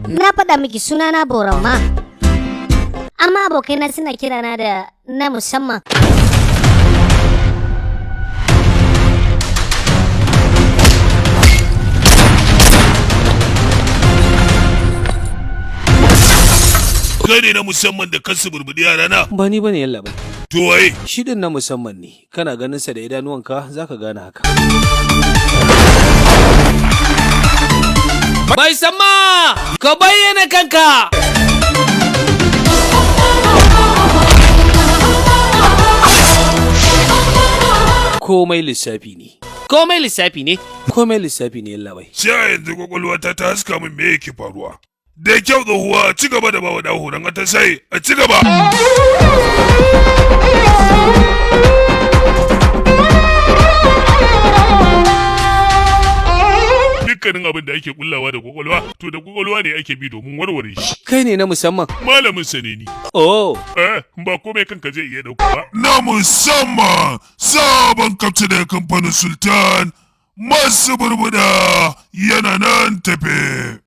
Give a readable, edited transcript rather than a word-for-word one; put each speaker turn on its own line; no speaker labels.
Na faɗa miki sunana Borama. Amma abokaina suna kirana da na musamman.
Kai ne na musamman da kansu burbuɗi yarana?
Ba ni bane yalla bai.
To waye?
Shi din na musamman ne. Kana ganin sa da idanuwanka zaka gane haka. Bai samma! Ka bayyana kanka! Komai lissafi ne. Komai lissafi ne? Komai lissafi ne yalla bai.
Sha yanzu kwakwalwata ta haska min me yake faruwa. Da kyau tsohuwa ci gaba da bawa dawo don ta sai a ci gaba. Dukkanin abin da ake kullawa da kwakwalwa to da kwakwalwa ne ake bi domin warware shi.
Kai ne na musamman.
Malamin sa ne ni.
Oh.
Ba komai kanka zai iya dauka ba. Na musamman sabon kaftin da kamfanin Sultan masu burbuda yana nan tafe.